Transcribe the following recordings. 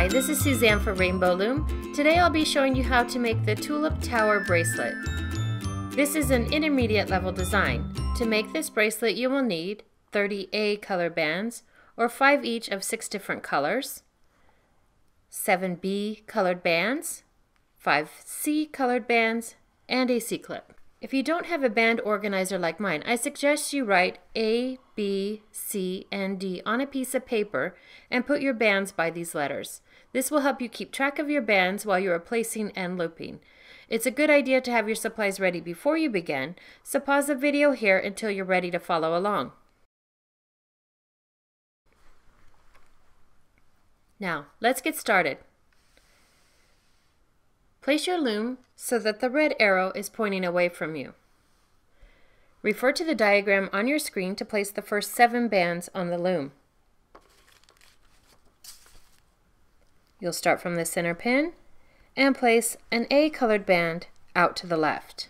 Hi, this is Suzanne for Rainbowloom. Today I'll be showing you how to make the Tulip Tower bracelet. This is an intermediate level design. To make this bracelet you will need 30A color bands, or 5 each of 6 different colors, 7B colored bands, 5C colored bands, and a C-clip. If you don't have a band organizer like mine, I suggest you write A, B, C, and D on a piece of paper and put your bands by these letters. This will help you keep track of your bands while you are placing and looping. It's a good idea to have your supplies ready before you begin, so pause the video here until you're ready to follow along. Now, let's get started. Place your loom so that the red arrow is pointing away from you. Refer to the diagram on your screen to place the first 7 bands on the loom. You'll start from the center pin and place an A colored band out to the left.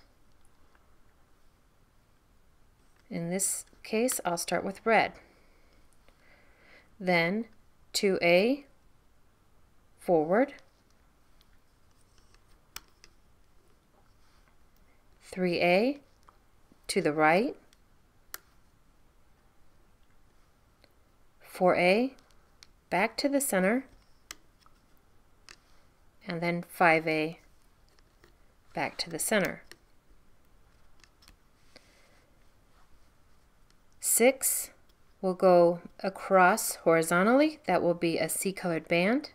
In this case, I'll start with red. Then 2A forward, 3A to the right, 4A back to the center, and then 5A back to the center. 6 will go across horizontally. That will be a C colored band.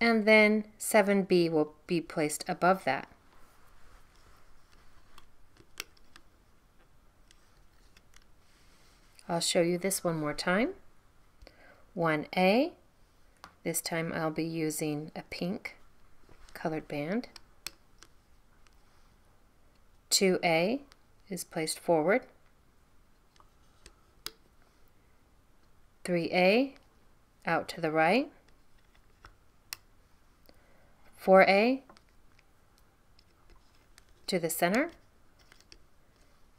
And then 7B will be placed above that. I'll show you this one more time. 1A, this time I'll be using a pink colored band. 2A is placed forward. 3A out to the right. 4A to the center,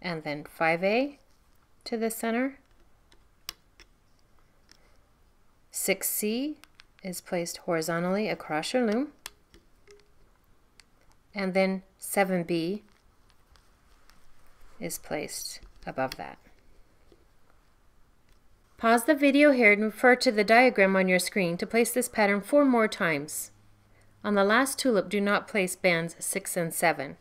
and then 5A to the center. 6C is placed horizontally across your loom, and then 7B is placed above that. Pause the video here and refer to the diagram on your screen to place this pattern 4 more times. On the last tulip, do not place bands 6 and 7.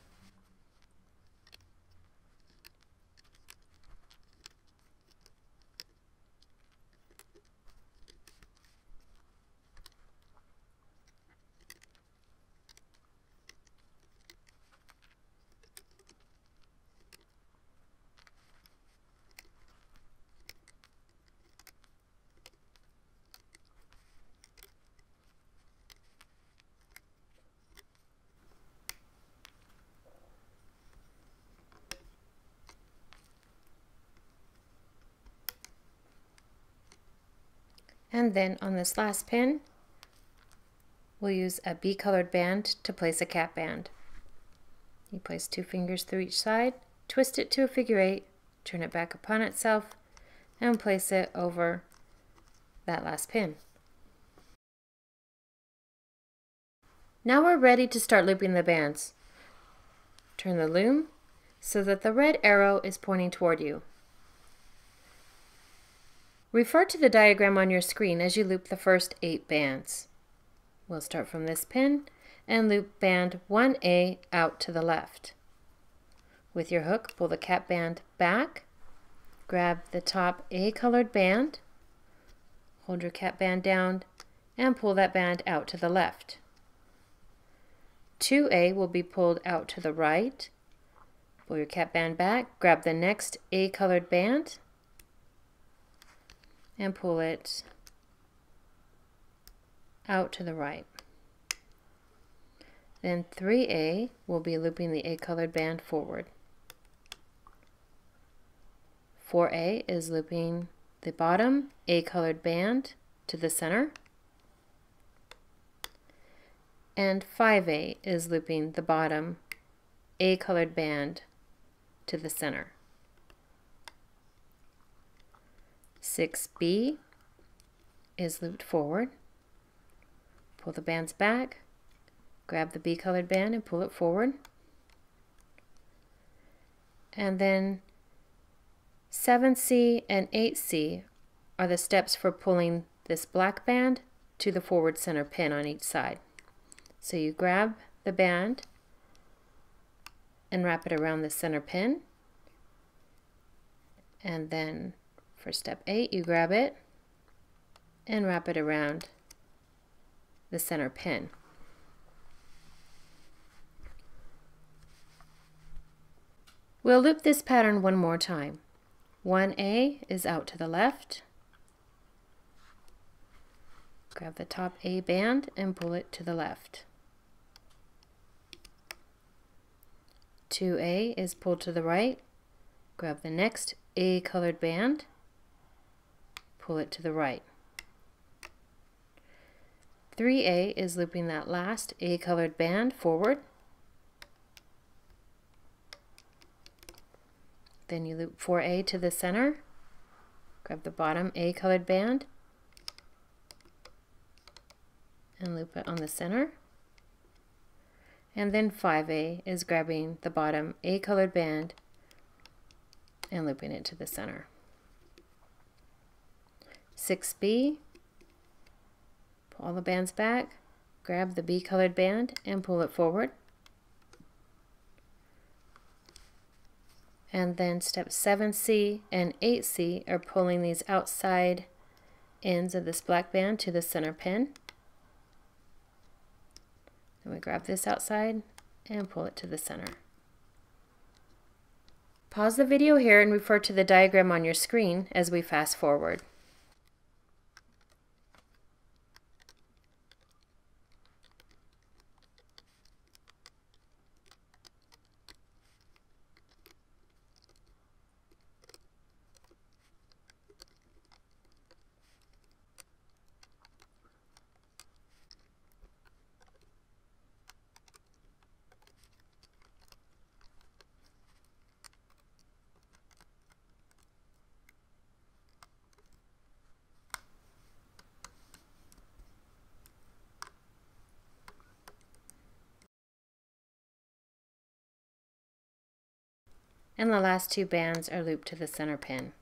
And then on this last pin, we'll use a B colored band to place a cap band. You place 2 fingers through each side, twist it to a figure 8, turn it back upon itself, and place it over that last pin. Now we're ready to start looping the bands. Turn the loom so that the red arrow is pointing toward you. Refer to the diagram on your screen as you loop the first 8 bands. We'll start from this pin and loop band 1A out to the left. With your hook, pull the cap band back, grab the top A colored band, hold your cap band down, and pull that band out to the left. 2A will be pulled out to the right. Pull your cap band back, grab the next A colored band, and pull it out to the right. Then 3A will be looping the A colored band forward. 4A is looping the bottom A colored band to the center. And 5A is looping the bottom A colored band to the center. 6B is looped forward. Pull the bands back, grab the B colored band and pull it forward. And then 7C and 8C are the steps for pulling this black band to the forward center pin on each side. So you grab the band and wrap it around the center pin. And then for step 8, you grab it and wrap it around the center pin. We'll loop this pattern one more time. 1A is out to the left. Grab the top A band and pull it to the left. 2A is pulled to the right. Grab the next A colored band, pull it to the right. 3A is looping that last A colored band forward. Then you loop 4A to the center, grab the bottom A colored band, and loop it on the center. And then 5A is grabbing the bottom A colored band and looping it to the center. 6B, pull all the bands back, grab the B colored band and pull it forward. And then step 7C and 8C are pulling these outside ends of this black band to the center pin. Then we grab this outside and pull it to the center. Pause the video here and refer to the diagram on your screen as we fast forward. And the last two bands are looped to the center pin.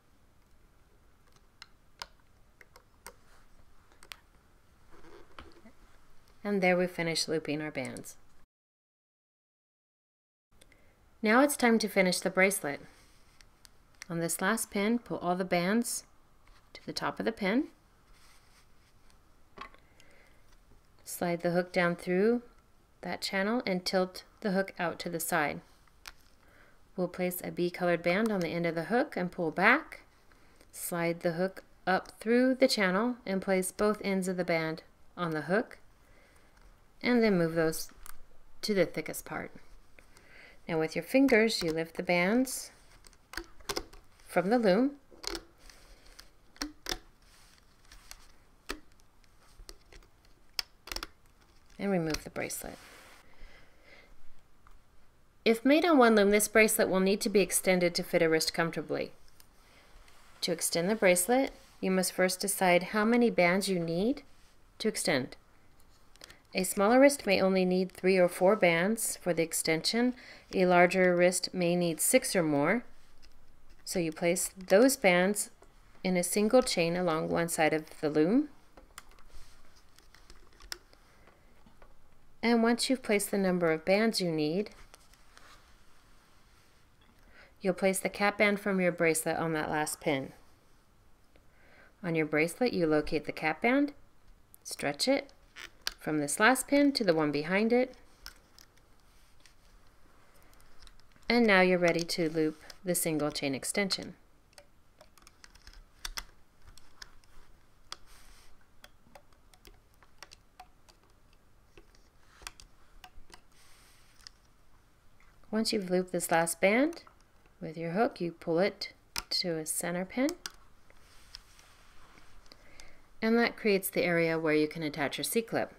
And there we finish looping our bands. Now it's time to finish the bracelet. On this last pin, pull all the bands to the top of the pin. Slide the hook down through that channel and tilt the hook out to the side. We'll place a B colored band on the end of the hook and pull back. Slide the hook up through the channel and place both ends of the band on the hook, and then move those to the thickest part. Now with your fingers, you lift the bands from the loom and remove the bracelet. If made on one loom, this bracelet will need to be extended to fit a wrist comfortably. To extend the bracelet, you must first decide how many bands you need to extend. A smaller wrist may only need 3 or 4 bands for the extension. A larger wrist may need 6 or more. So you place those bands in a single chain along one side of the loom. And once you've placed the number of bands you need, you'll place the cap band from your bracelet on that last pin. On your bracelet, you locate the cap band, stretch it from this last pin to the one behind it, and now you're ready to loop the single chain extension. Once you've looped this last band, with your hook, you pull it to a center pin, and that creates the area where you can attach your C-clip.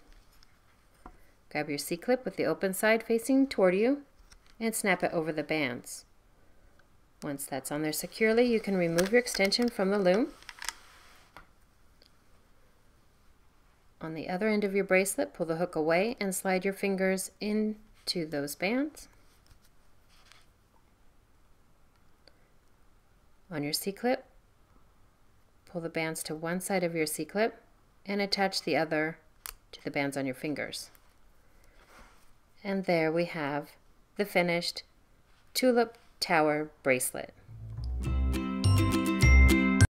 Grab your C-clip with the open side facing toward you and snap it over the bands. Once that's on there securely, you can remove your extension from the loom. On the other end of your bracelet, pull the hook away and slide your fingers into those bands. On your C-clip, pull the bands to one side of your C-clip and attach the other to the bands on your fingers. And there we have the finished tulip tower bracelet.